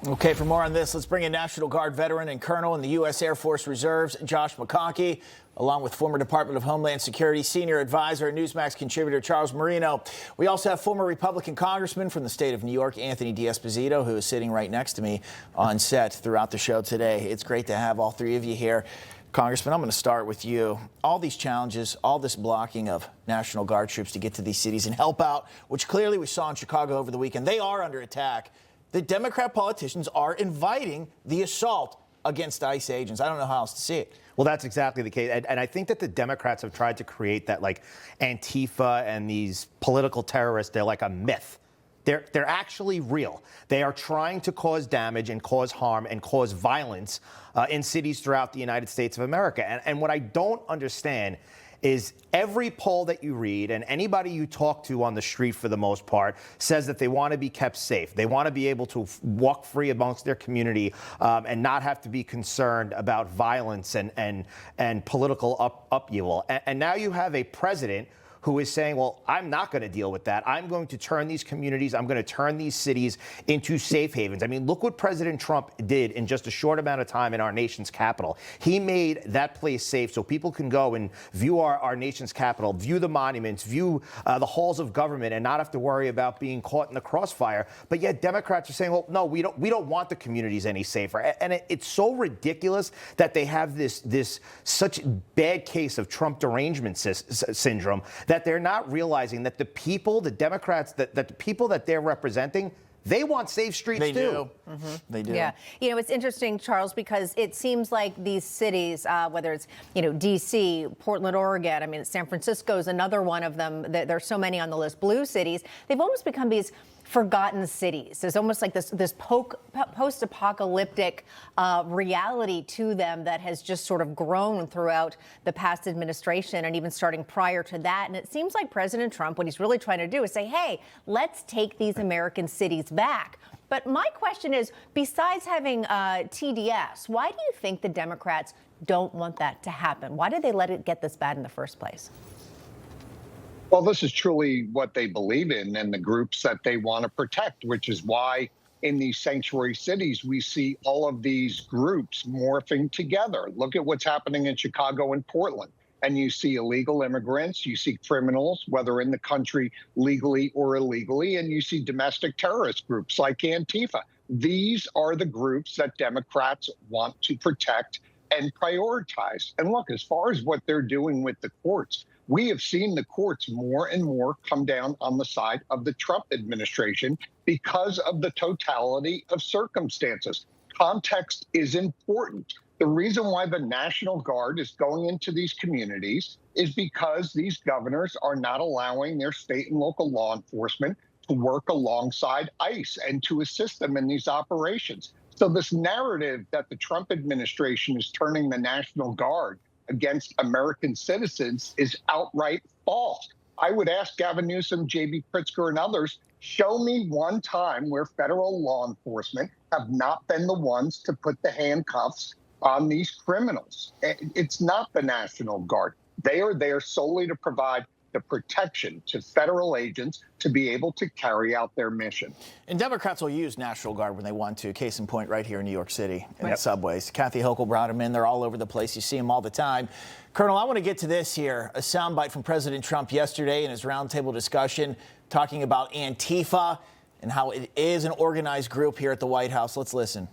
Okay, for more on this, let's bring in National Guard veteran and colonel in the U.S. Air Force Reserves, Josh McConkey, along with former Department of Homeland Security senior advisor and Newsmax contributor Charles Marino. We also have former Republican congressman from the state of New York, Anthony D'Esposito, who is sitting right next to me on set throughout the show today. It's great to have all three of you here. Congressman, I'm going to start with you. All these challenges, all this blocking of National Guard troops to get to these cities and help out, which clearly we saw in Chicago over the weekend. They are under attack. The Democrat politicians are inviting the assault against ICE agents. I don't know how else to see it. Well, that's exactly the case. And I think that the Democrats have tried to create that, like, Antifa and these political terrorists, they're like a myth. They're actually real. They are trying to cause damage and cause harm and cause violence in cities throughout the United States of America. And what I don't understand is every poll that you read and anybody you talk to on the street, for the most part, says that they want to be kept safe. They want to be able to walk free amongst their community and not have to be concerned about violence and political upheaval. And now you have a president who is saying, well, I'm not going to deal with that. I'm going to turn these communities, I'm going to turn these cities into safe havens. I mean, look what President Trump did in just a short amount of time in our nation's capital. He made that place safe so people can go and view our nation's capital, view the monuments, view the halls of government, and not have to worry about being caught in the crossfire. But yet Democrats are saying, well, no, we don't want the communities any safer. And it's so ridiculous that they have this such bad case of Trump derangement syndrome, that they're not realizing that the people, the Democrats, that the people that they're representing, they want safe streets They too. do. Mm-hmm. They do. Yeah. You know, it's interesting, Charles, because it seems like these cities, whether it's, D.C., Portland, Oregon, I mean, San Francisco is another one of them. There's so many on the list. Blue cities, they've almost become these forgotten cities. There's almost like this post-apocalyptic reality to them that has just sort of grown throughout the past administration and even starting prior to that. And it seems like President Trump, what he's really trying to do is say, hey, let's take these American cities back. But my question is, besides having TDS, why do you think the Democrats don't want that to happen? Why did they let it get this bad in the first place? Well, this is truly what they believe in and the groups that they want to protect, which is why in these sanctuary cities, we see all of these groups morphing together. Look at what's happening in Chicago and Portland. And you see illegal immigrants, you see criminals, whether in the country legally or illegally, and you see domestic terrorist groups like Antifa. These are the groups that Democrats want to protect and prioritize. And look, as far as what they're doing with the courts, we have seen the courts more and more come down on the side of the Trump administration because of the totality of circumstances. Context is important. The reason why the National Guard is going into these communities is because these governors are not allowing their state and local law enforcement to work alongside ICE and to assist them in these operations. So this narrative that the Trump administration is turning the National Guard against American citizens is outright false. I would ask Gavin Newsom, J.B. Pritzker, and others, show me one time where federal law enforcement have not been the ones to put the handcuffs on these criminals. It's not the National Guard. They are there solely to provide the protection to federal agents to be able to carry out their mission. And Democrats will use National Guard when they want to. Case in point, right here in New York City, in the subways. Kathy Hochul brought them in. They're all over the place. You see them all the time. Colonel, I want to get to this here. A soundbite from President Trump yesterday in his roundtable discussion talking about Antifa and how it is an organized group here at the White House. Let's listen.